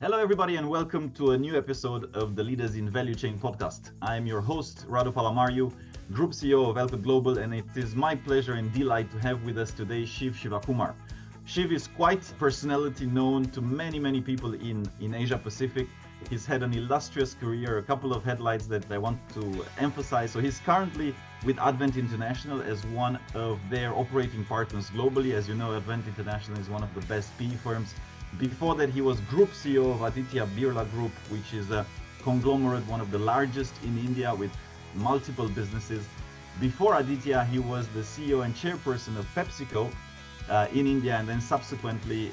Hello, everybody, and welcome to a new episode of the Leaders in Value Chain podcast. I'm your host, Radu Palamariu, Group CEO of Alpha Global, and it is my pleasure and delight to have with us today Shiv Shivakumar. Shiv is quite a personality known to many people in Asia Pacific. He's had an illustrious career, a couple of headlights that I want to emphasize. So he's currently with Advent International as one of their operating partners globally. As you know, Advent International is one of the best PE firms. Before that, he was Group CEO of Aditya Birla Group, which is a conglomerate, one of the largest in India with multiple businesses. Before Aditya, he was the CEO and chairperson of PepsiCo in India, and then subsequently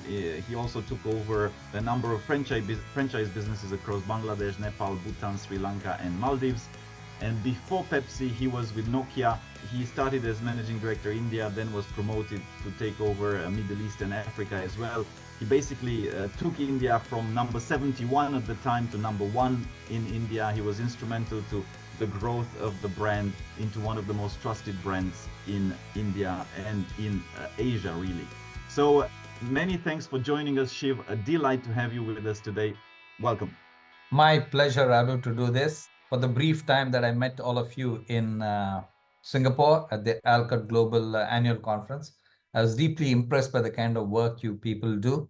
he also took over a number of franchise businesses across Bangladesh, Nepal, Bhutan, Sri Lanka, and Maldives. And before Pepsi, he was with Nokia. He started as managing director India, then was promoted to take over Middle East and Africa as well. He basically took India from number 71 at the time to number 1 in India. He was instrumental to the growth of the brand into one of the most trusted brands in India and in Asia, really. So many thanks for joining us, Shiv. A delight to have you with us today. Welcome. My pleasure, Radu, to do this. For the brief time that I met all of you in Singapore at the Alcott Global Annual Conference, I was deeply impressed by the kind of work you people do.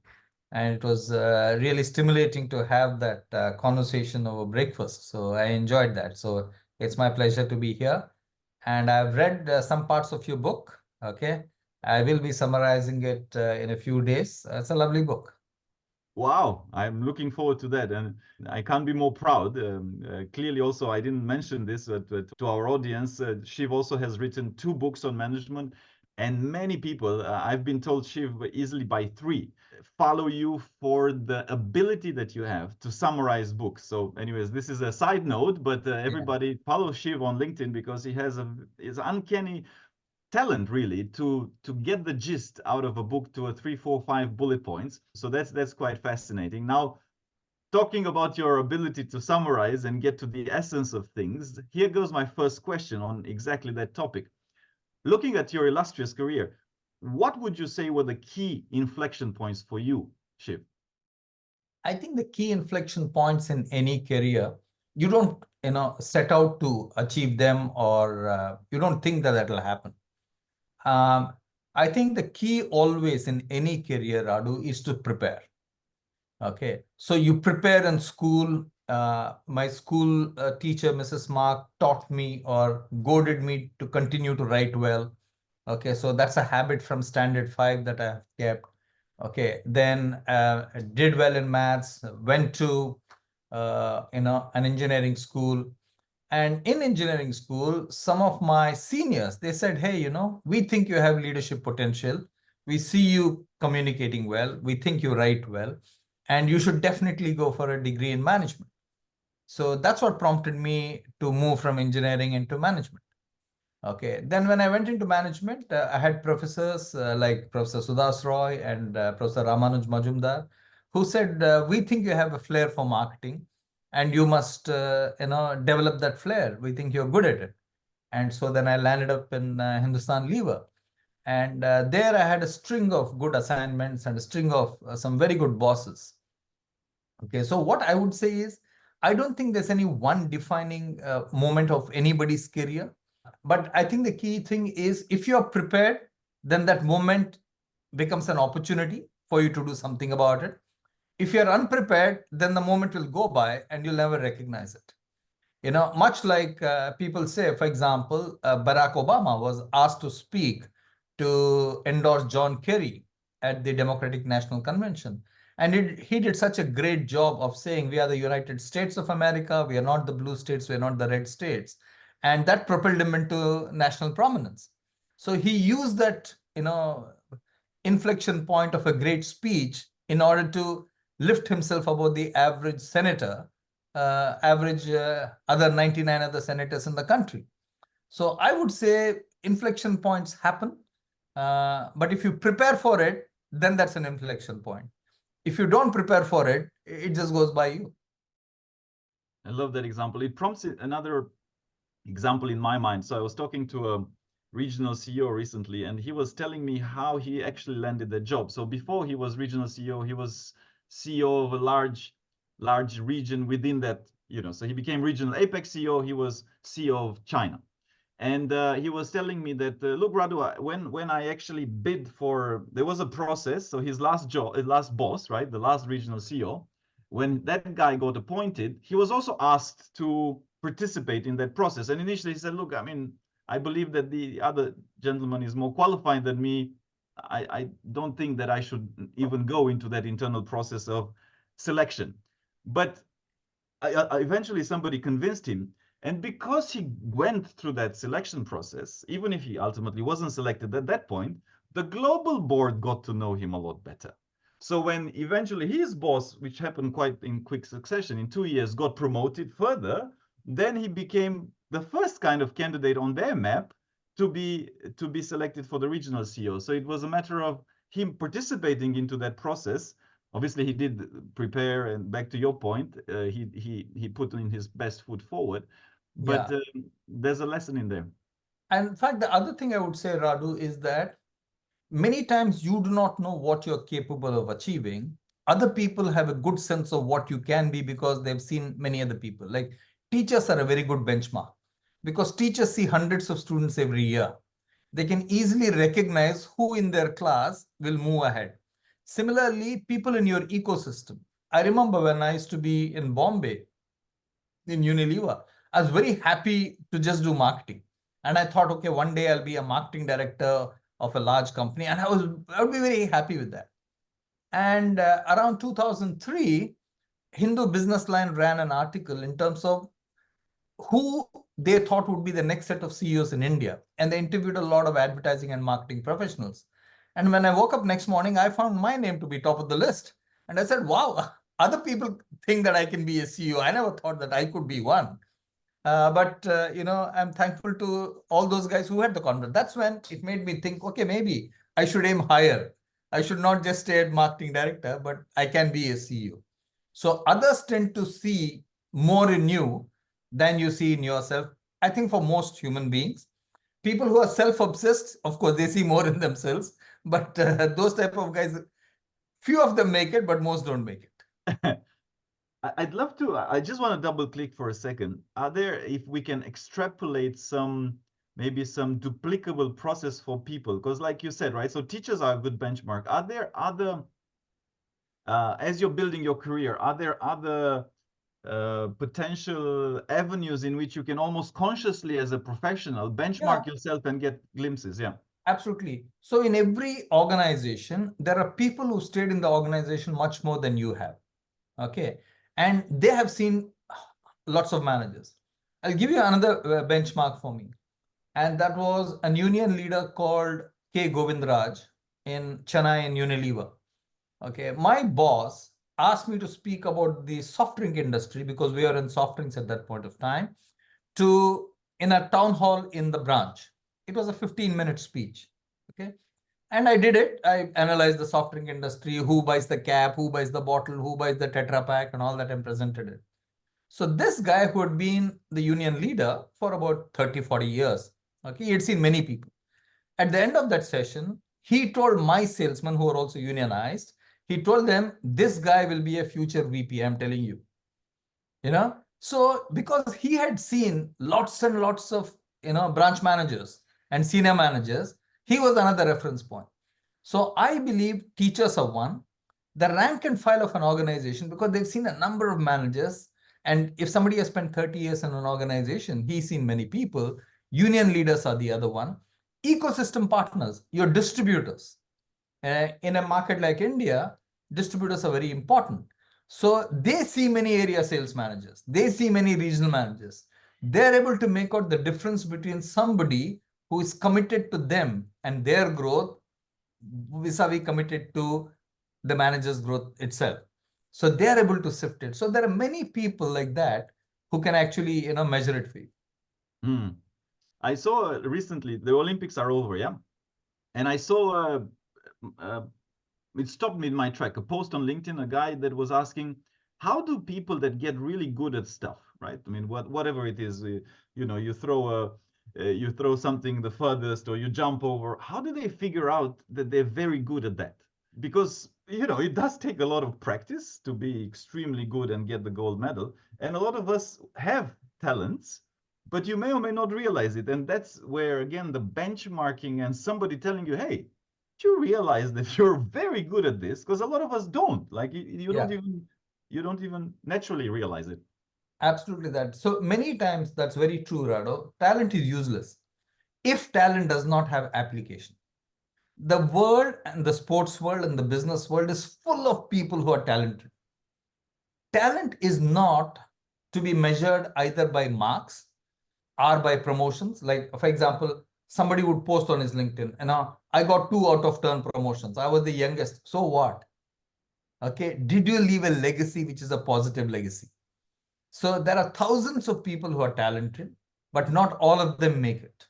And it was really stimulating to have that conversation over breakfast. So I enjoyed that. So it's my pleasure to be here. And I've read some parts of your book. Okay. I will be summarizing it in a few days. It's a lovely book. Wow, I'm looking forward to that, and I can't be more proud. Clearly, also, I didn't mention this, but to our audience, Shiv also has written 2 books on management, and many people, I've been told, Shiv, easily by 3, follow you for the ability that you have to summarize books. So, anyways, this is a side note, but everybody follow Shiv on LinkedIn because he has is uncanny talent really to get the gist out of a book to a 3, 4, 5 bullet points. So that's quite fascinating. Now, talking about your ability to summarize and get to the essence of things, here goes my first question on exactly that topic. Looking at your illustrious career, what would you say were the key inflection points for you, Shiv? I think the key inflection points in any career, you don't set out to achieve them, or you don't think that that will happen. I think the key always in any career, Radu, is to prepare. Okay, so you prepare in school. My school teacher, Mrs. Mark, taught me or goaded me to continue to write well. Okay, so that's a habit from standard 5 that I have kept. Okay, then did well in maths, went to an engineering school. And in engineering school, some of my seniors, they said, hey, we think you have leadership potential. We see you communicating well. We think you write well. And you should definitely go for a degree in management. So that's what prompted me to move from engineering into management. Okay, then when I went into management, I had professors like Professor Sudhas Roy and Professor Ramanuj Majumdar, who said, we think you have a flair for marketing and you must develop that flair. We think you're good at it. And so then I landed up in Hindustan Lever. And there I had a string of good assignments and a string of some very good bosses. Okay, so what I would say is, I don't think there's any one defining moment of anybody's career. But I think the key thing is, if you're prepared, then that moment becomes an opportunity for you to do something about it. If you're unprepared, then the moment will go by and you'll never recognize it. Much like people say, for example, Barack Obama was asked to speak to endorse John Kerry at the Democratic National Convention. And he did such a great job of saying, we are the United States of America. We are not the blue states. We are not the red states. And that propelled him into national prominence. So he used that, inflection point of a great speech in order to lift himself above the average senator, other 99 other senators in the country. So I would say inflection points happen. But if you prepare for it, then that's an inflection point. If you don't prepare for it, it just goes by you. I love that example. It prompts another example in my mind. So I was talking to a regional CEO recently, and he was telling me how he actually landed the job. So before he was regional CEO, he was CEO of a large large region within that, so he became regional APEC CEO. He was CEO of China. And he was telling me that, look, Radu, when I actually bid for, there was a process. So his last boss, right, the last regional CEO, when that guy got appointed, he was also asked to participate in that process. And initially he said, look, I mean, I believe that the other gentleman is more qualified than me. I don't think that I should even go into that internal process of selection. But eventually somebody convinced him. And because he went through that selection process, even if he ultimately wasn't selected at that point, the global board got to know him a lot better. So when eventually his boss, which happened quite in quick succession, in 2 years, got promoted further, then he became the first kind of candidate on their map to be selected for the regional CEO. So it was a matter of him participating into that process. Obviously, he did prepare, and back to your point, he put in his best foot forward. But there's a lesson in there. And in fact, the other thing I would say, Radu, is that many times you do not know what you're capable of achieving. Other people have a good sense of what you can be because they've seen many other people. Like teachers are a very good benchmark because teachers see hundreds of students every year. They can easily recognize who in their class will move ahead. Similarly, people in your ecosystem. I remember when I used to be in Bombay, in Unilever, I was very happy to just do marketing. And I thought, okay, one day I'll be a marketing director of a large company. And I would be very happy with that. And around 2003, Hindu Business Line ran an article in terms of who they thought would be the next set of CEOs in India. And they interviewed a lot of advertising and marketing professionals. And when I woke up next morning, I found my name to be top of the list. And I said, wow, other people think that I can be a CEO. I never thought that I could be one. But I'm thankful to all those guys who had the confidence. That's when it made me think, okay, maybe I should aim higher. I should not just stay at marketing director, but I can be a CEO. So others tend to see more in you than you see in yourself. I think for most human beings, people who are self-obsessed, of course, they see more in themselves. But those type of guys, few of them make it, but most don't make it. I'd love to, I just want to double click for a second. Are there, if we can extrapolate maybe some duplicable process for people? Because like you said, right, so teachers are a good benchmark. Are there other, as you're building your career, are there other potential avenues in which you can almost consciously as a professional benchmark yourself and get glimpses? Yeah. Absolutely. So in every organization, there are people who stayed in the organization much more than you have. Okay. And they have seen lots of managers. I'll give you another benchmark for me. And that was a union leader called K. Govindraj in Chennai in Unilever. Okay. My boss asked me to speak about the soft drink industry because we are in soft drinks at that point of time in a town hall in the branch. It was a 15-minute speech. Okay. And I did it. I analyzed the soft drink industry, who buys the cap, who buys the bottle, who buys the Tetra Pak, and all that, and presented it. So this guy who had been the union leader for about 30, 40 years, okay, he had seen many people. At the end of that session, he told my salesmen who are also unionized, he told them, this guy will be a future VP, I'm telling you. So because he had seen lots and lots of, branch managers and senior managers, he was another reference point. So I believe teachers are one, the rank and file of an organization, because they've seen a number of managers. And if somebody has spent 30 years in an organization, he's seen many people. Union leaders are the other one. Ecosystem partners, your distributors. In a market like India, distributors are very important. So they see many area sales managers. They see many regional managers. They're able to make out the difference between somebody who is committed to them and their growth vis-a-vis committed to the manager's growth itself. So they're able to sift it. So there are many people like that who can actually, measure it for you. I saw recently, the Olympics are over, yeah? And I saw, it stopped me in my track, a post on LinkedIn, a guy that was asking, how do people that get really good at stuff, right? I mean, whatever it is, you throw something the furthest or you jump over, how do they figure out that they're very good at that? Because it does take a lot of practice to be extremely good and get the gold medal. And a lot of us have talents, but you may or may not realize it. And that's where, again, the benchmarking and somebody telling you, hey, do you realize that you're very good at this? Because a lot of us don't. Like Yeah, you don't even naturally realize it. absolutely that. So many times that's very true, Rado. Talent is useless if talent does not have application. The world and the sports world and the business world is full of people who are talented. Talent is not to be measured either by marks or by promotions. Like, for example, somebody would post on his LinkedIn, and I got 2 out of 10 promotions. I was the youngest. So what? Okay. Did you leave a legacy which is a positive legacy? So there are thousands of people who are talented, but not all of them make it.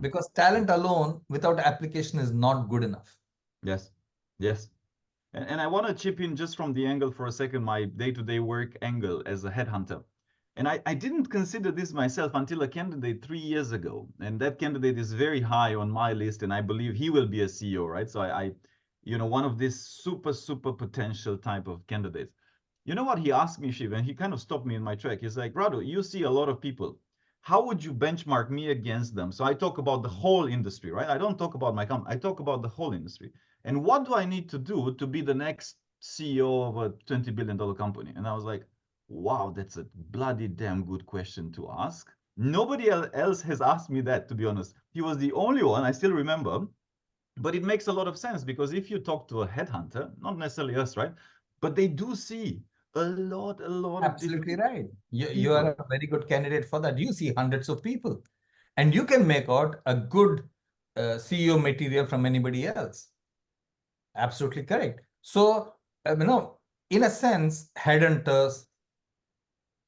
Because talent alone without application is not good enough. Yes. Yes. And I want to chip in just from the angle for a second, my day-to-day work angle as a headhunter. And I didn't consider this myself until a candidate 3 years ago. And that candidate is very high on my list, and I believe he will be a CEO, right? So one of these super, super potential type of candidates. You know what he asked me, Shiv, and he kind of stopped me in my track. He's like, Radu, you see a lot of people. How would you benchmark me against them? So I talk about the whole industry, right? I don't talk about my company. I talk about the whole industry. And what do I need to do to be the next CEO of a $20 billion company? And I was like, wow, that's a bloody damn good question to ask. Nobody else has asked me that, to be honest. He was the only one, I still remember. But it makes a lot of sense because if you talk to a headhunter, not necessarily us, right? But they do see a lot of Absolutely different right. You are people. a very good candidate for that. You see hundreds of people, and you can make out a good CEO material from anybody else. Absolutely correct. So, in a sense, headhunters,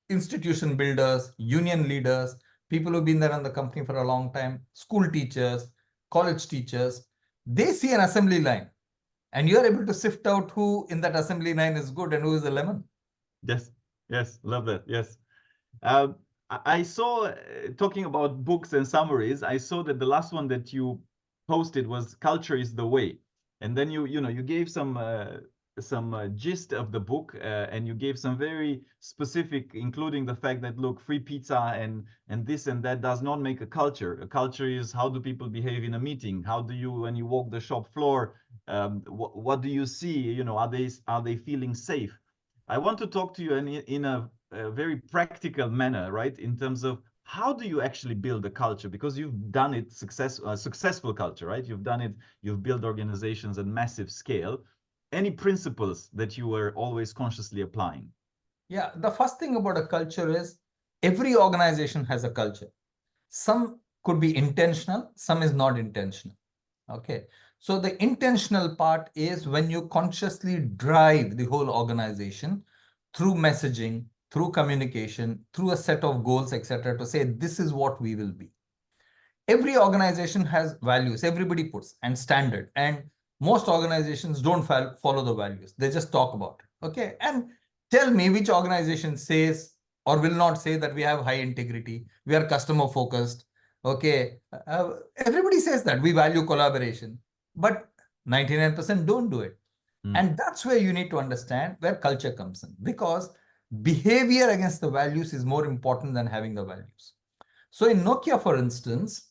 institution builders, union leaders, people who've been there in the company for a long time, school teachers, college teachers, they see an assembly line, and you're able to sift out who in that assembly line is good and who is a lemon. Yes, yes, love that. Yes. Um, I saw, talking about books and summaries, I saw that the last one that you posted was "Culture is the Way," and then you gave some gist of the book, and you gave some very specific, including the fact that look, free pizza and this and that does not make a culture. A culture is how do people behave in a meeting? How do you when you walk the shop floor? What do you see? Are they feeling safe? I want to talk to you in a very practical manner, right? In terms of how do you actually build a culture? Because you've done it successful culture, right? You've done it. You've built organizations at massive scale. Any principles that you were always consciously applying? Yeah, the first thing about a culture is every organization has a culture. Some could be intentional, some is not intentional. Okay. So the intentional part is when you consciously drive the whole organization through messaging, through communication, through a set of goals, etc., to say this is what we will be. Every organization has values, everybody puts, and standard. And most organizations don't follow the values. They just talk about it. Okay. And tell me which organization says or will not say that we have high integrity, we are customer focused. Okay. Everybody says that we value collaboration, but 99% don't do it. And that's where you need to understand where culture comes in, because behavior against the values is more important than having the values. So in Nokia, for instance,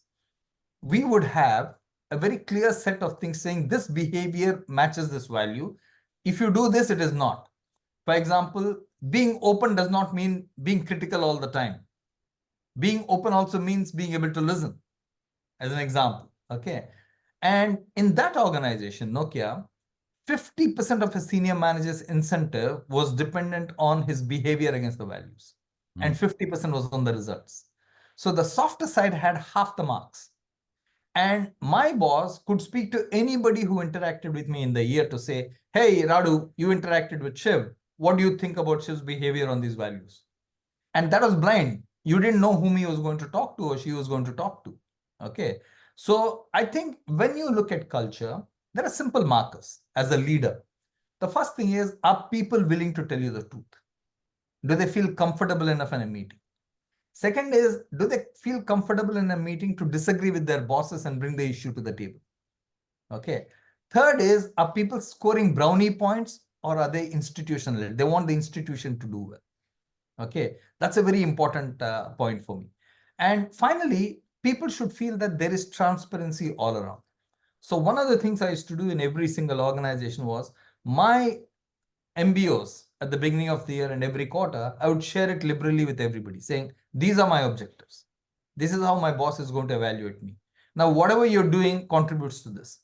we would have a very clear set of things saying this behavior matches this value. If you do this, it is not. For example, being open does not mean being critical all the time. Being open also means being able to listen, as an example. Okay. And in that organization, Nokia, 50% of a senior manager's incentive was dependent on his behavior against the values, and 50% was on the results. So the softer side had half the marks. And my boss could speak to anybody who interacted with me in the year to say, hey, Radu, you interacted with Shiv. What do you think about Shiv's behavior on these values? And that was blind. You didn't know whom he was going to talk to or she was going to talk to. Okay. So I think when you look at culture, there are simple markers as a leader. The first thing is, are people willing to tell you the truth? Do they feel comfortable enough in a meeting? Second is, do they feel comfortable in a meeting to disagree with their bosses and bring the issue to the table? Okay. Third is, are people scoring brownie points or are they institutional? They want the institution to do well. Okay, that's a very important point for me. And finally, people should feel that there is transparency all around. So one of the things I used to do in every single organization was my MBOs at the beginning of the year and every quarter, I would share it liberally with everybody saying, these are my objectives. This is how my boss is going to evaluate me. Now, whatever you're doing contributes to this.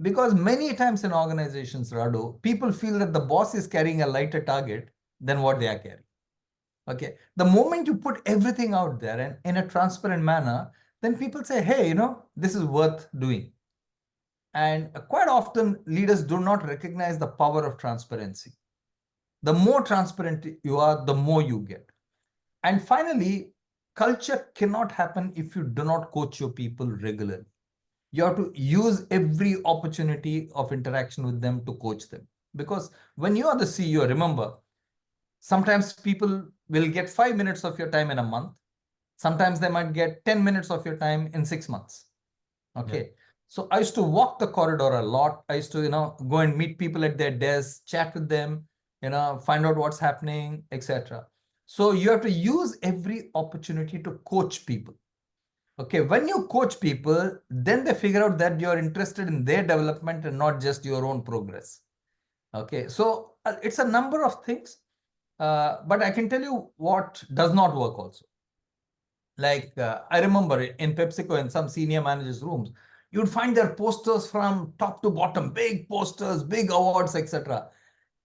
Because many times in organizations, Radu, people feel that the boss is carrying a lighter target than what they are carrying. Okay. The moment you put everything out there and in a transparent manner, then people say, hey, this is worth doing. And quite often, leaders do not recognize the power of transparency. The more transparent you are, the more you get. And finally, culture cannot happen if you do not coach your people regularly. You have to use every opportunity of interaction with them to coach them. Because when you are the CEO, remember, sometimes people will get 5 minutes of your time in a month. Sometimes they might get 10 minutes of your time in 6 months. Okay. Yeah. So I used to walk the corridor a lot. I used to, go and meet people at their desks, chat with them, find out what's happening, etc. So you have to use every opportunity to coach people. Okay, when you coach people, then they figure out that you're interested in their development and not just your own progress. Okay, so it's a number of things, but I can tell you what does not work also. Like I remember in PepsiCo, in some senior managers' rooms, you'd find their posters from top to bottom, big posters, big awards, etc.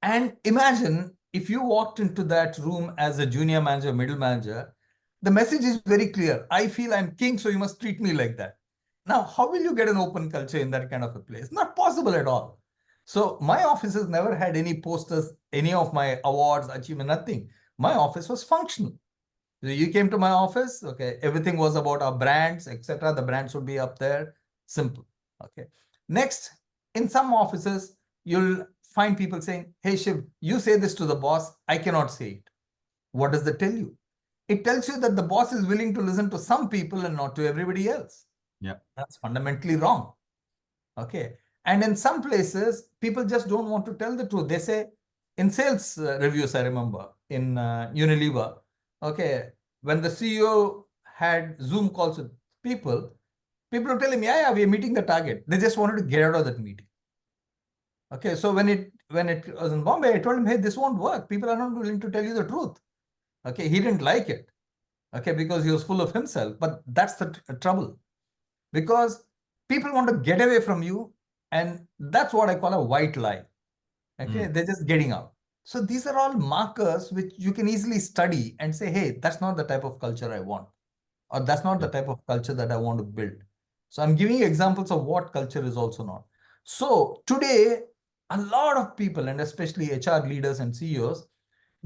And imagine if you walked into that room as a junior manager, middle manager, the message is very clear. I feel I'm king, so you must treat me like that. Now, how will you get an open culture in that kind of a place? Not possible at all. So my offices never had any posters, any of my awards, achievement, nothing. My office was functional. So you came to my office, okay, everything was about our brands, etc. The brands would be up there, simple. Okay. Next, in some offices, you'll find people saying, hey, Shiv, you say this to the boss, I cannot say it. What does that tell you? It tells you that the boss is willing to listen to some people and not to everybody else. Yeah. That's fundamentally wrong. Okay. And in some places, people just don't want to tell the truth. They say, in sales reviews, I remember, in Unilever, okay, when the CEO had Zoom calls with people were telling me, yeah, we are meeting the target. They just wanted to get out of that meeting. Okay, so when it was in Bombay, I told him, hey, this won't work. People are not willing to tell you the truth. Okay, he didn't like it. Okay, because he was full of himself. But that's the trouble. Because people want to get away from you. And that's what I call a white lie. Okay, they're just getting out. So these are all markers which you can easily study and say, hey, that's not the type of culture I want. Or that's not the type of culture that I want to build. So I'm giving you examples of what culture is also not. So today, a lot of people, and especially HR leaders and CEOs,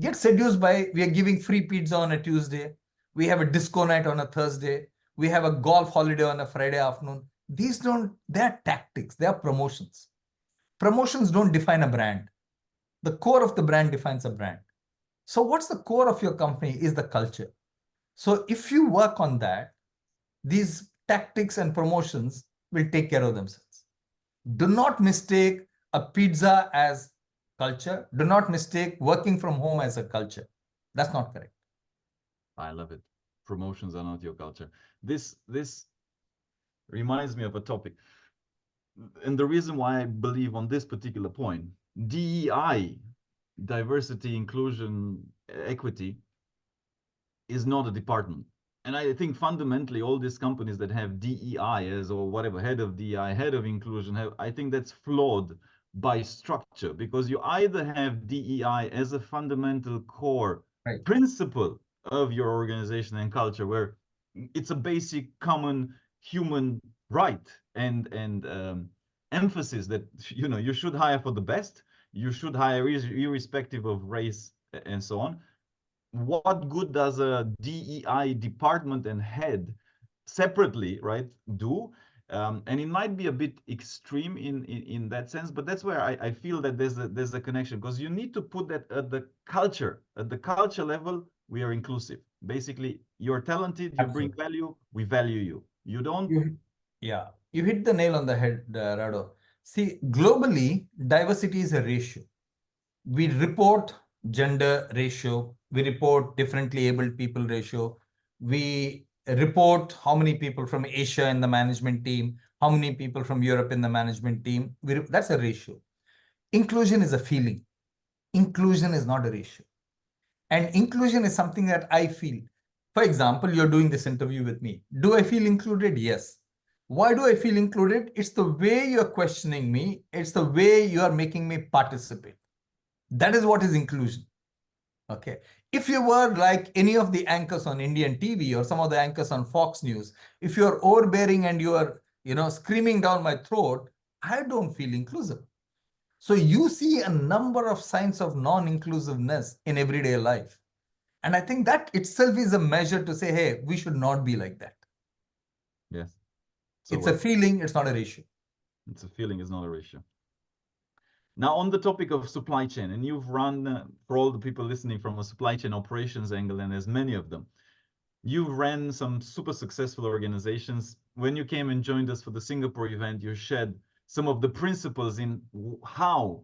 get seduced by, we are giving free pizza on a Tuesday. We have a disco night on a Thursday. We have a golf holiday on a Friday afternoon. They're tactics, they're promotions. Promotions don't define a brand. The core of the brand defines a brand. So what's the core of your company is the culture. So if you work on that, these tactics and promotions will take care of themselves. Do not mistake a pizza as culture. Do not mistake working from home as a culture. That's not correct. I love it. Promotions are not your culture. This reminds me of a topic. And the reason why I believe on this particular point, DEI, diversity, inclusion, equity, is not a department. And I think fundamentally all these companies that have DEI as or whatever, head of DEI, head of inclusion, I think that's flawed by structure, because you either have DEI as a fundamental core principle of your organization and culture, where it's a basic common human right and emphasis that you should hire for the best, you should hire irrespective of race and so on. What good does a DEI department and head separately, right, do? And it might be a bit extreme in that sense, but that's where I feel that there's a connection, because you need to put that at the culture level. We are inclusive. Basically, you're talented, you bring value, we value you. You don't. You hit the nail on the head, Rado. See, globally, diversity is a ratio. We report gender ratio, we report differently abled people ratio, we report how many people from Asia in the management team, how many people from Europe in the management team. That's a ratio. Inclusion is a feeling. Inclusion is not a ratio. And inclusion is something that I feel. For example, you're doing this interview with me. Do I feel included? Yes. Why do I feel included? It's the way you're questioning me. It's the way you are making me participate. That is what is inclusion. Okay. If you were like any of the anchors on Indian TV or some of the anchors on Fox News, if you're overbearing and you are, screaming down my throat, I don't feel inclusive. So you see a number of signs of non-inclusiveness in everyday life. And I think that itself is a measure to say, hey, we should not be like that. Yes. So it's a feeling, it's not a ratio. It's a feeling, it's not a ratio. Now, on the topic of supply chain, and you've run, for all the people listening, from a supply chain operations angle, and there's many of them, you've ran some super successful organizations. When you came and joined us for the Singapore event, you shared some of the principles in how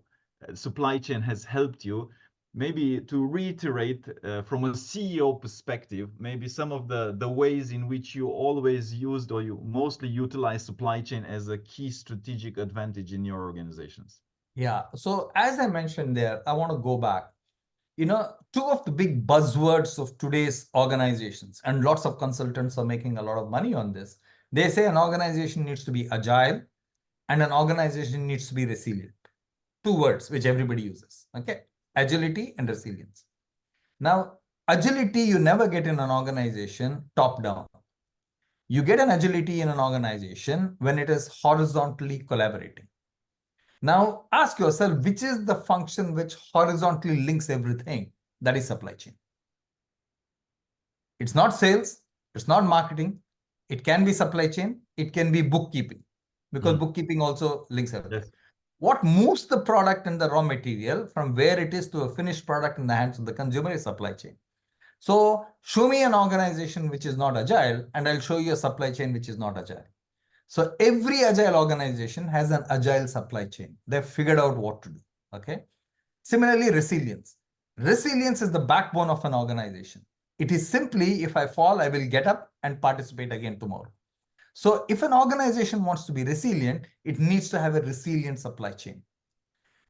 supply chain has helped you. Maybe to reiterate from a CEO perspective, maybe some of the ways in which you always used or you mostly utilize supply chain as a key strategic advantage in your organizations. Yeah. So as I mentioned there, I want to go back. Two of the big buzzwords of today's organizations, and lots of consultants are making a lot of money on this. They say an organization needs to be agile and an organization needs to be resilient. Two words which everybody uses. Okay. Agility and resilience. Now, agility you never get in an organization top down. You get an agility in an organization when it is horizontally collaborating. Now, ask yourself, which is the function which horizontally links everything? That is supply chain. It's not sales. It's not marketing. It can be supply chain. It can be bookkeeping, because bookkeeping also links everything. Yes. What moves the product and the raw material from where it is to a finished product in the hands of the consumer is supply chain. So show me an organization which is not agile, and I'll show you a supply chain which is not agile. So every agile organization has an agile supply chain. They've figured out what to do. Okay. Similarly, resilience. Resilience is the backbone of an organization. It is simply, if I fall, I will get up and participate again tomorrow. So if an organization wants to be resilient, it needs to have a resilient supply chain.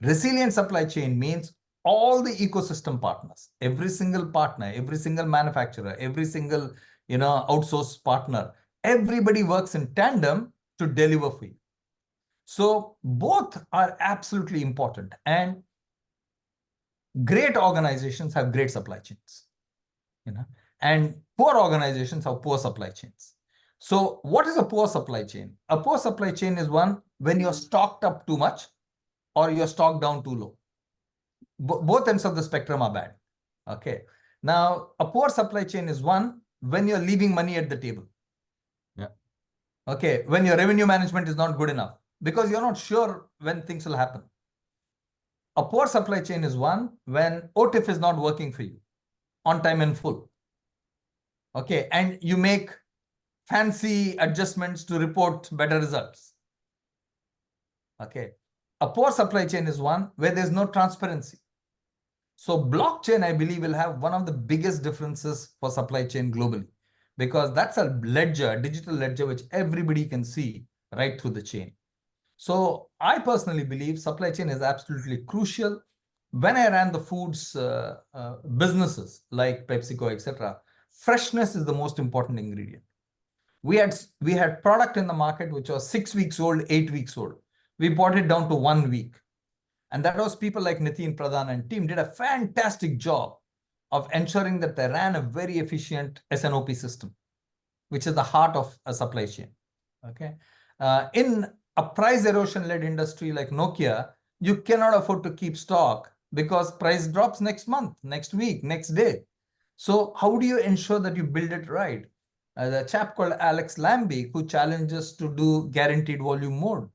Resilient supply chain means all the ecosystem partners, every single partner, every single manufacturer, every single outsourced partner, everybody works in tandem to deliver for you. So both are absolutely important, and great organizations have great supply chains, and poor organizations have poor supply chains. So what is a poor supply chain? A poor supply chain is one when you're stocked up too much or you're stocked down too low. Both ends of the spectrum are bad. Okay. Now, a poor supply chain is one when you're leaving money at the table. Yeah. Okay. When your revenue management is not good enough because you're not sure when things will happen. A poor supply chain is one when OTIF is not working for you on time and full. Okay. And you make fancy adjustments to report better results. Okay. A poor supply chain is one where there's no transparency. So blockchain, I believe, will have one of the biggest differences for supply chain globally, because that's a ledger, a digital ledger, which everybody can see right through the chain. So I personally believe supply chain is absolutely crucial. When I ran the foods businesses like PepsiCo, etc., freshness is the most important ingredient. We had product in the market which was 6 weeks old, 8 weeks old. We brought it down to 1 week. And that was people like Nitin Pradhan and team did a fantastic job of ensuring that they ran a very efficient S&OP system, which is the heart of a supply chain. Okay. In a price erosion-led industry like Nokia, you cannot afford to keep stock because price drops next month, next week, next day. So how do you ensure that you build it right? The chap called Alex Lambic, who challenges to do guaranteed volume mode,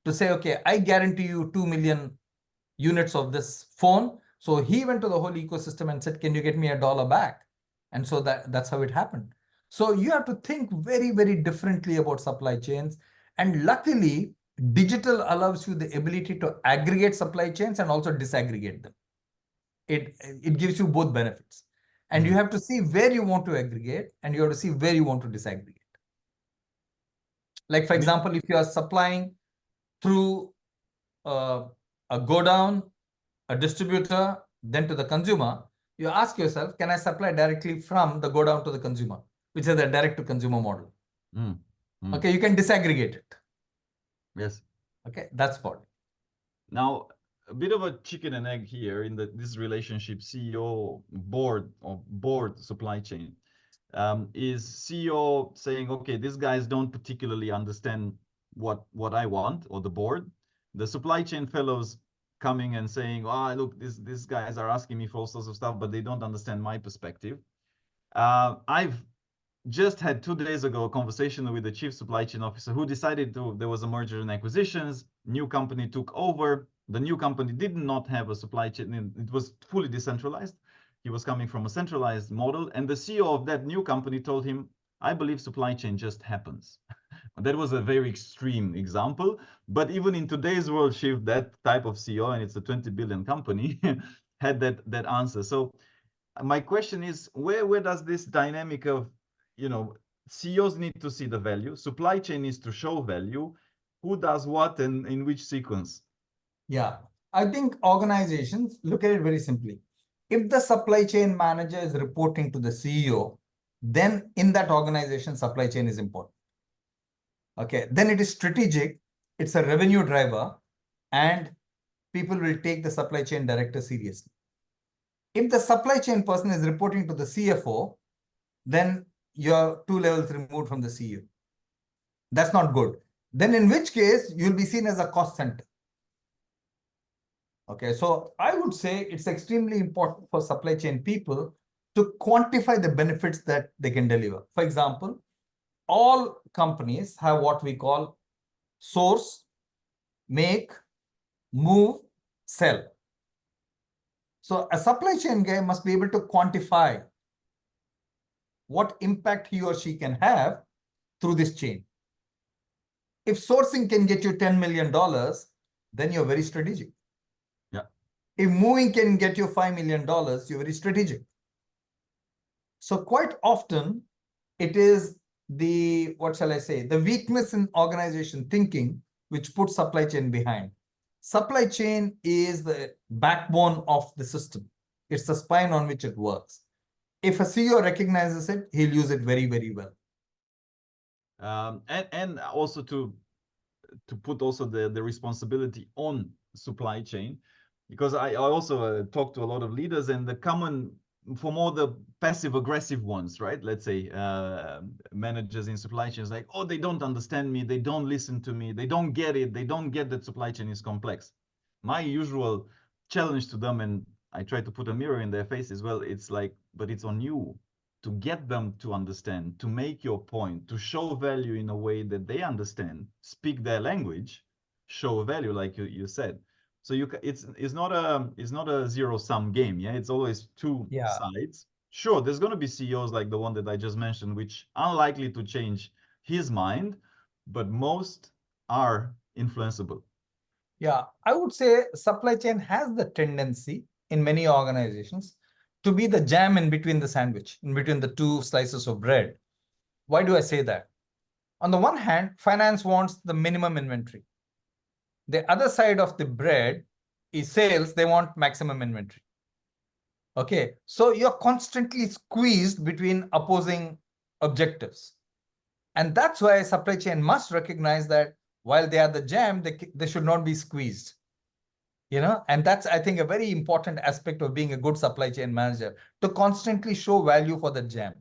to say, okay, I guarantee you 2 million units of this phone. So he went to the whole ecosystem and said, can you get me $1 back? And so that's how it happened. So you have to think very, very differently about supply chains. And luckily, Digital allows you the ability to aggregate supply chains and also disaggregate them. It gives you both benefits. And you have to see where you want to aggregate and you have to see where you want to disaggregate. Like, for example, if you are supplying through a go down, a distributor, then to the consumer, you ask yourself, can I supply directly from the go down to the consumer, which is the direct to consumer model? Okay, you can disaggregate it. Yes. Okay, that's what. Now, a bit of a chicken and egg here in this relationship, CEO board or board supply chain. Is CEO saying, okay, these guys don't particularly understand what I want, or the board. The supply chain fellows coming and saying, oh, look, these guys are asking me for all sorts of stuff, but they don't understand my perspective. I've just had 2 days ago a conversation with the chief supply chain officer who decided there was a merger and acquisitions, new company took over. The new company did not have a supply chain, it was fully decentralized. He was coming from a centralized model, and the CEO of that new company told him, I believe supply chain just happens. That was a very extreme example, but even in today's world, Shiv, that type of CEO, and it's a 20 billion company, had that answer. So my question is, where does this dynamic of, CEOs need to see the value, supply chain needs to show value, who does what and in which sequence? Yeah, I think organizations look at it very simply. If the supply chain manager is reporting to the CEO, then in that organization, supply chain is important. Okay, then it is strategic, it's a revenue driver, and people will take the supply chain director seriously. If the supply chain person is reporting to the CFO, then you're 2 levels removed from the CEO. That's not good. Then in which case, you'll be seen as a cost center. Okay, so I would say it's extremely important for supply chain people to quantify the benefits that they can deliver. For example, all companies have what we call source, make, move, sell. So a supply chain guy must be able to quantify what impact he or she can have through this chain. If sourcing can get you $10 million, then you're very strategic. Yeah. If moving can get you $5 million, you're very strategic. So quite often, it is the, what shall I say, the weakness in organization thinking, which puts supply chain behind. Supply chain is the backbone of the system. It's the spine on which it works. If a CEO recognizes it, he'll use it very, very well. And also to put also the responsibility on supply chain, because I also talk to a lot of leaders, and the common, for more the passive aggressive ones, right? Let's say managers in supply chains, like, oh, they don't understand me, they don't listen to me, they don't get it, they don't get that supply chain is complex. My usual challenge to them, and I try to put a mirror in their face as well, it's like, but it's on you to get them to understand, to make your point, to show value in a way that they understand, speak their language, show value, like you said. So it's not a zero-sum game. Yeah, it's always two sides. Sure, there's going to be CEOs like the one that I just mentioned, which are unlikely to change his mind, but most are influenceable. Yeah, I would say supply chain has the tendency in many organizations to be the jam in between the sandwich, in between the two slices of bread. Why do I say that? On the one hand, finance wants the minimum inventory. The other side of the bread is sales. They want maximum inventory. Okay, so you're constantly squeezed between opposing objectives. And that's why supply chain must recognize that while they are the jam, they should not be squeezed. And that's, I think, a very important aspect of being a good supply chain manager, to constantly show value for the jam.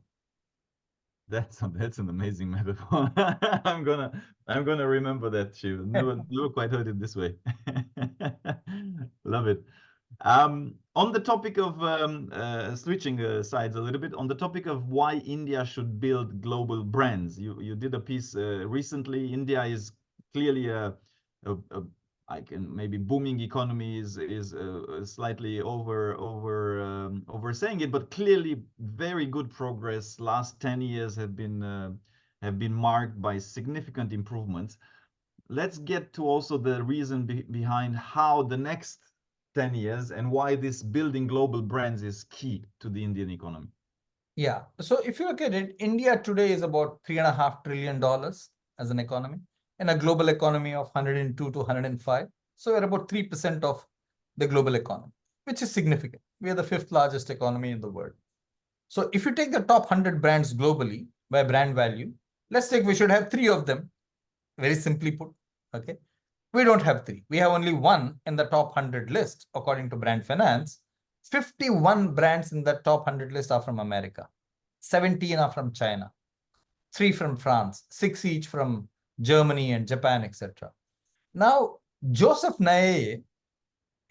That's an amazing metaphor. I'm gonna remember that, Shiv. Never quite heard it this way. Love it. On the topic of switching sides a little bit, on the topic of why India should build global brands, you did a piece recently. India is clearly a maybe booming economy is slightly oversaying it, but clearly very good progress. Last 10 years have been marked by significant improvements. let's get to also the reason behind how the next 10 years and why this building global brands is key to the Indian economy. Yeah. So if you look at it, India today is about $3.5 trillion as an economy, in a global economy of 102 to 105. So we're about 3% of the global economy, which is significant. We are the fifth largest economy in the world. So if you take the top 100 brands globally by brand value, let's take we should have three of them, very simply put. Okay. We don't have three. We have only one in the top 100 list, according to Brand Finance. 51 brands in the top 100 list are from America. 17 are from China. 3 from France. 6 each from Germany and Japan, etc. Now, Joseph Nye,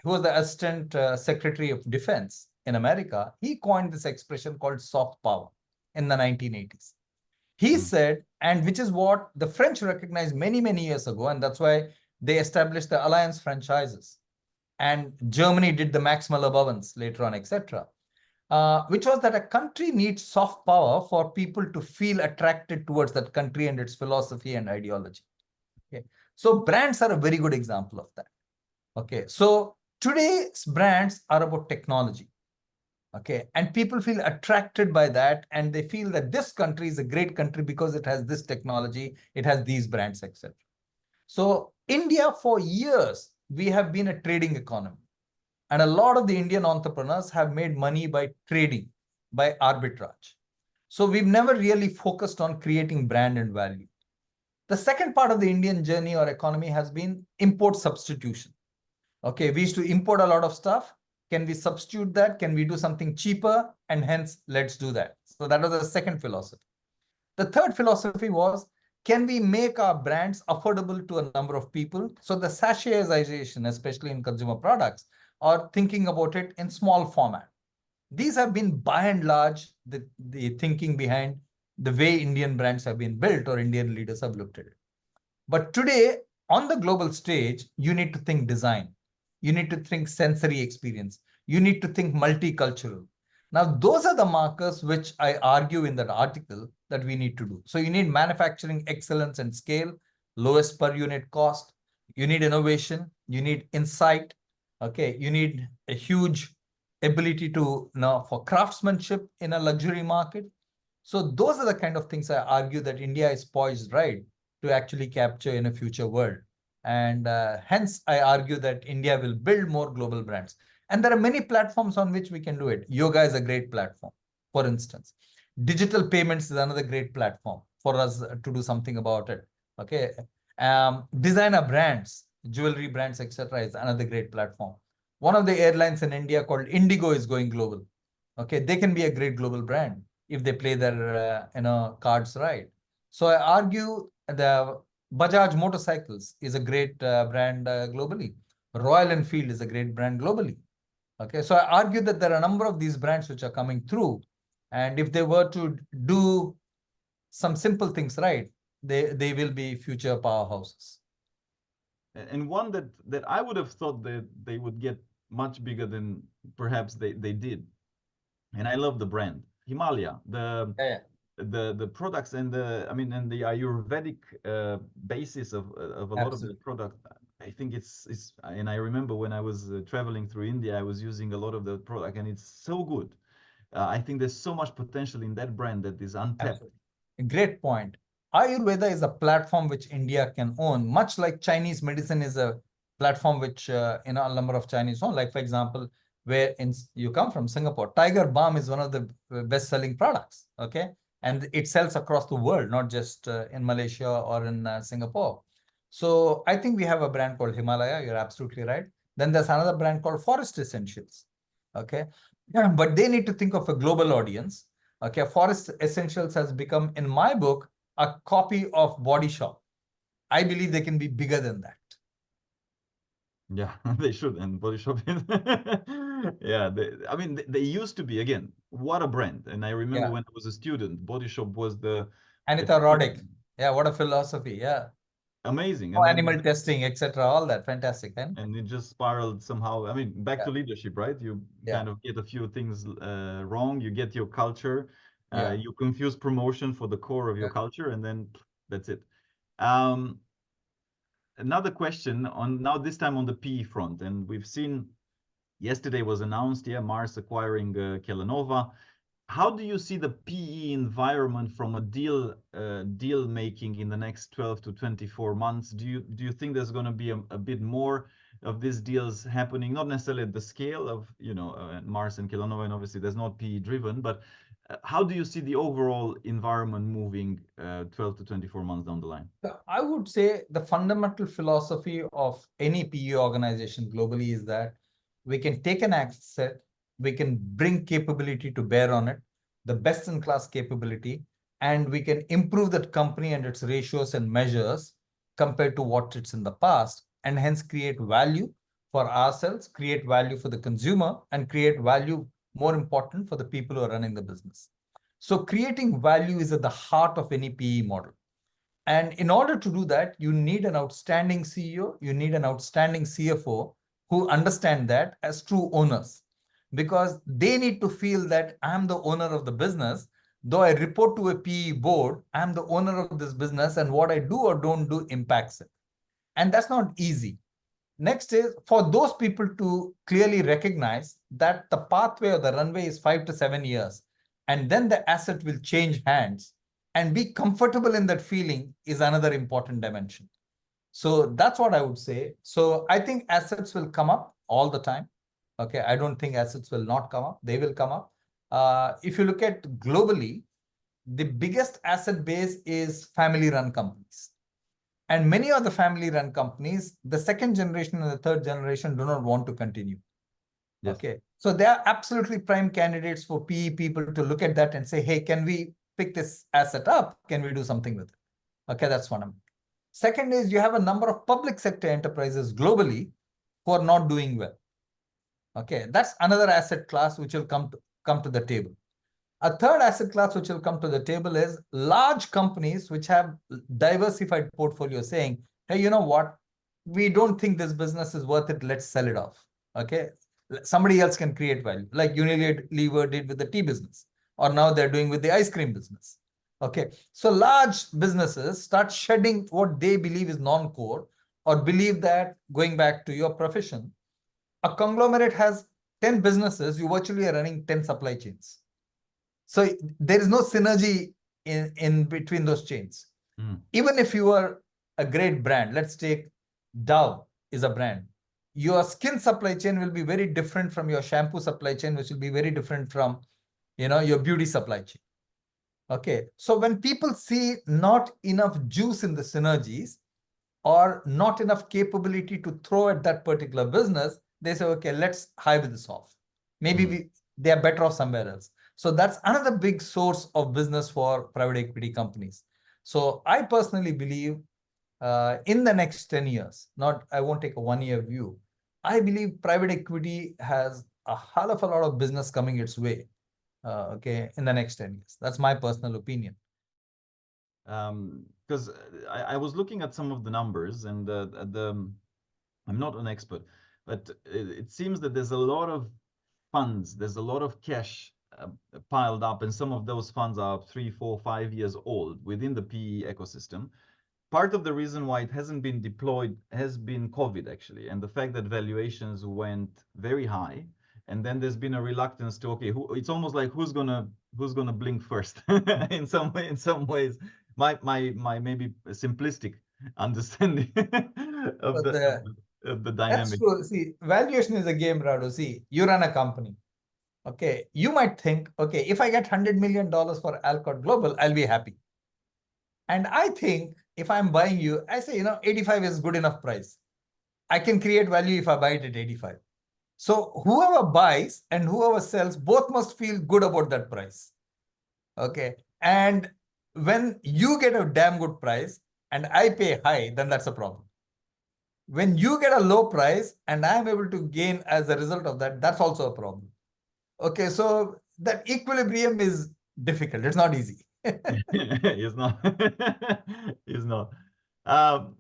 who was the Assistant Secretary of Defense in America, he coined this expression called soft power in the 1980s. He said, and which is what the French recognized many, many years ago, and that's why they established the Alliance franchises. And Germany did the Max Muller-Bowens later on, etc., which was that a country needs soft power for people to feel attracted towards that country and its philosophy and ideology. Okay. So brands are a very good example of that. Okay. So today's brands are about technology. Okay. And people feel attracted by that, and they feel that this country is a great country because it has this technology, it has these brands, etc. So India, for years, we have been a trading economy. And a lot of the Indian entrepreneurs have made money by trading, by arbitrage. So we've never really focused on creating brand and value. The second part of the Indian journey or economy has been import substitution. Okay, we used to import a lot of stuff. Can we substitute that? Can we do something cheaper? And hence, let's do that. So that was the second philosophy. The third philosophy was, can we make our brands affordable to a number of people? So the sachetization, especially in consumer products, or thinking about it in small format. These have been, by and large, the thinking behind the way Indian brands have been built or Indian leaders have looked at it. But today, on the global stage, you need to think design. You need to think sensory experience. You need to think multicultural. Now, those are the markers which I argue in that article that we need to do. So you need manufacturing excellence and scale, lowest per unit cost. You need innovation. You need insight. Okay, you need a huge ability to for craftsmanship in a luxury market. So those are the kind of things I argue that India is poised right to actually capture in a future world. And hence, I argue that India will build more global brands. And there are many platforms on which we can do it. Yoga is a great platform, for instance. Digital payments is another great platform for us to do something about it. Okay. Designer brands, jewelry brands, etc., is another great platform. One of the airlines in India called Indigo is going global. Okay, they can be a great global brand if they play their cards right. So I argue the Bajaj motorcycles is a great brand globally. Royal Enfield is a great brand globally. Okay, so I argue that there are a number of these brands which are coming through, and if they were to do some simple things right, they will be future powerhouses. And one that I would have thought that they would get much bigger than perhaps they did. And I love the brand Himalaya, the products and the Ayurvedic basis of a lot of the product. I think it's and I remember when I was traveling through India, I was using a lot of the product, and it's so good. I think there's so much potential in that brand that is untapped. Great point. Ayurveda is a platform which India can own, much like Chinese medicine is a platform which a number of Chinese own. Like, for example, where you come from, Singapore, Tiger Balm is one of the best-selling products. Okay, and it sells across the world, not just in Malaysia or in Singapore. So I think we have a brand called Himalaya. You're absolutely right. Then there's another brand called Forest Essentials. Okay, but they need to think of a global audience. Okay, Forest Essentials has become, in my book, a copy of Body Shop. I believe they can be bigger than that. Yeah, they should. And Body Shop is yeah, they used to be, again, what a brand. And I remember when I was a student, Body Shop was the Anita Roddick. Yeah, what a philosophy. Yeah. Amazing. And animal testing, etc. All that. Fantastic. And it just spiraled somehow. I mean, back to leadership, right? You kind of get a few things wrong. You get your culture. You confuse promotion for the core of your culture, and then that's it. another question on now, this time on the PE front. And we've seen yesterday was announced, yeah, Mars acquiring Kellanova. How do you see the PE environment from a deal making in the next 12 to 24 months? Do you think there's going to be a bit more of these deals happening? Not necessarily at the scale of Mars and Kellanova, and obviously there's not PE driven, but how do you see the overall environment moving 12 to 24 months down the line? I would say the fundamental philosophy of any PE organization globally is that we can take an asset, we can bring capability to bear on it, the best-in-class capability, and we can improve that company and its ratios and measures compared to what it's in the past, and hence create value for ourselves, create value for the consumer, and create value, more important, for the people who are running the business. So creating value is at the heart of any PE model. And in order to do that, you need an outstanding CEO, you need an outstanding CFO who understand that as true owners, because they need to feel that I'm the owner of the business. Though I report to a PE board, I'm the owner of this business, and what I do or don't do impacts it. And that's not easy. Next is for those people to clearly recognize that the pathway or the runway is 5 to 7 years, and then the asset will change hands, and be comfortable in that feeling is another important dimension. So that's what I would say. So I think assets will come up all the time. Okay, I don't think assets will not come up. They will come up. If you look at globally, the biggest asset base is family-run companies. And many of the family-run companies, the second generation and the third generation do not want to continue. Yes. Okay, so they are absolutely prime candidates for PE people to look at that and say, hey, can we pick this asset up? Can we do something with it? Okay, that's one. Second is you have a number of public sector enterprises globally who are not doing well. Okay, that's another asset class which will come to the table. A third asset class which will come to the table is large companies which have diversified portfolios saying, hey, you know what? We don't think this business is worth it. Let's sell it off. Okay, somebody else can create value, like Unilever did with the tea business, or now they're doing with the ice cream business. Okay, so large businesses start shedding what they believe is non-core, or believe that, going back to your profession, a conglomerate has 10 businesses, you virtually are running 10 supply chains. So there is no synergy in between those chains. Even if you are a great brand, let's take Dove is a brand. Your skin supply chain will be very different from your shampoo supply chain, which will be very different from, your beauty supply chain. Okay, so when people see not enough juice in the synergies, or not enough capability to throw at that particular business, they say, okay, let's hive this off. Maybe they are better off somewhere else. So that's another big source of business for private equity companies. So I personally believe in the next 10 years, I won't take a 1-year view, I believe private equity has a hell of a lot of business coming its way, okay, in the next 10 years. That's my personal opinion. Because I was looking at some of the numbers, and I'm not an expert, but it seems that there's a lot of funds, there's a lot of cash piled up, and some of those funds are 3, 4, 5 years old within the PE ecosystem. Part of the reason why it hasn't been deployed has been COVID, actually, and the fact that valuations went very high, and then there's been a reluctance to, okay, it's almost like who's gonna blink first in some ways. My maybe simplistic understanding of the dynamic. That's true. See, valuation is a game, Radu. See, you run a company. Okay, you might think, okay, if I get $100 million for Alcott Global, I'll be happy. And I think if I'm buying you, I say, 85 is good enough price. I can create value if I buy it at 85. So whoever buys and whoever sells, both must feel good about that price. Okay. And when you get a damn good price and I pay high, then that's a problem. When you get a low price and I'm able to gain as a result of that, that's also a problem. Okay, so that equilibrium is difficult. It's not easy. It's not. It's not.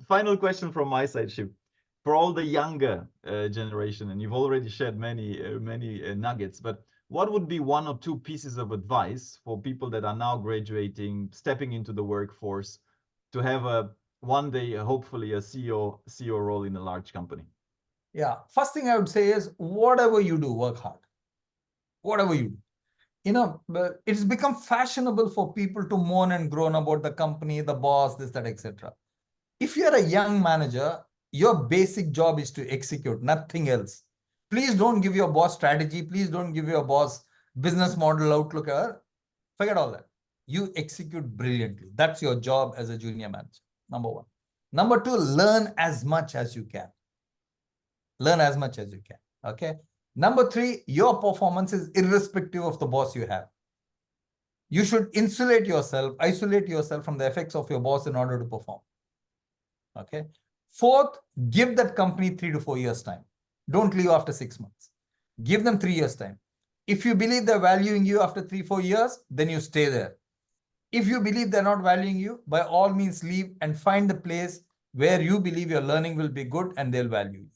Final question from my side, Shiv. For all the younger generation, and you've already shared many nuggets, but what would be 1 or 2 pieces of advice for people that are now graduating, stepping into the workforce, to have one day, hopefully, a CEO role in a large company? Yeah. First thing I would say is whatever you do, work hard. Whatever you do. But it's become fashionable for people to moan and groan about the company, the boss, this, that, etc. If you're a young manager, your basic job is to execute, nothing else. Please don't give your boss strategy. Please don't give your boss business model outlook. Forget all that. You execute brilliantly. That's your job as a junior manager, number one. Number two, learn as much as you can. Learn as much as you can. Okay. Number three, your performance is irrespective of the boss you have. You should isolate yourself from the effects of your boss in order to perform. Okay. Fourth, give that company 3 to 4 years time. Don't leave after 6 months. Give them 3 years time. If you believe they're valuing you after 3-4 years, then you stay there. If you believe they're not valuing you, by all means leave and find the place where you believe your learning will be good and they'll value you.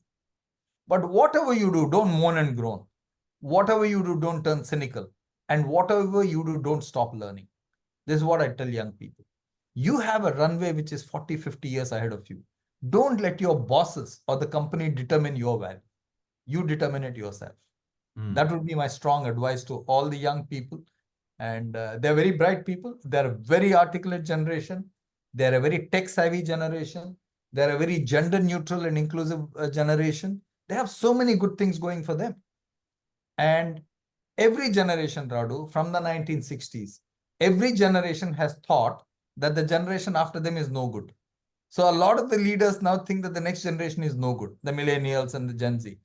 But whatever you do, don't moan and groan. Whatever you do, don't turn cynical. And whatever you do, don't stop learning. This is what I tell young people. You have a runway which is 40, 50 years ahead of you. Don't let your bosses or the company determine your value. You determine it yourself. That would be my strong advice to all the young people. And they're very bright people. They're a very articulate generation. They're a very tech-savvy generation. They're a very gender-neutral and inclusive generation. They have so many good things going for them. And every generation, Radu, from the 1960s, every generation has thought that the generation after them is no good. So a lot of the leaders now think that the next generation is no good, the millennials and the Gen Z.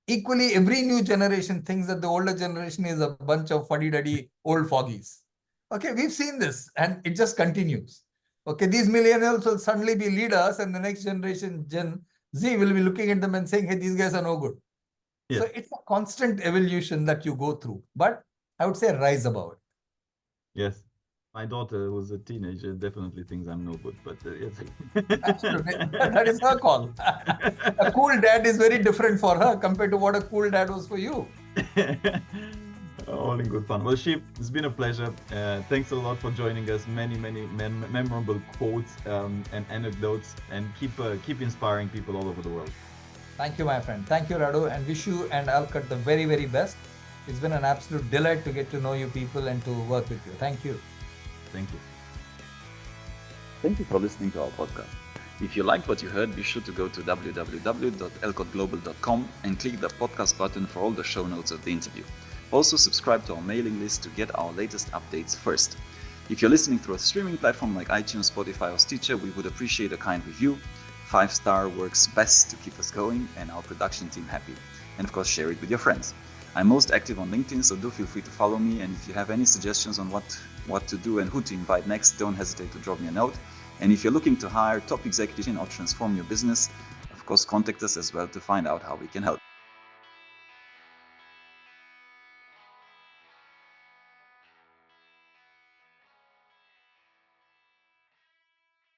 Equally, every new generation thinks that the older generation is a bunch of fuddy-duddy old foggies. Okay, we've seen this and it just continues. Okay, these millennials will suddenly be leaders and the next generation, Gen Z, will be looking at them and saying, hey, these guys are no good. Yeah. So it's a constant evolution that you go through, but I would say rise above it. Yes. My daughter, who's a teenager, definitely thinks I'm no good, but yes. Absolutely. That is her call. A cool dad is very different for her compared to what a cool dad was for you. All in good fun. Well, Shiv, it's been a pleasure. Thanks a lot for joining us. Many memorable quotes and anecdotes, and keep inspiring people all over the world. Thank you, my friend. Thank you, Radu, and wish you and Alcut the very, very best. It's been an absolute delight to get to know you people and to work with you. Thank you. Thank you. Thank you for listening to our podcast. If you liked what you heard, be sure to go to www.elcotglobal.com and click the podcast button for all the show notes of the interview. Also, subscribe to our mailing list to get our latest updates first. If you're listening through a streaming platform like iTunes, Spotify, or Stitcher, we would appreciate a kind review. 5-star works best to keep us going and our production team happy. And of course, share it with your friends. I'm most active on LinkedIn, so do feel free to follow me. And if you have any suggestions on what to do and who to invite next, don't hesitate to drop me a note. And if you're looking to hire top executives or transform your business, of course, contact us as well to find out how we can help.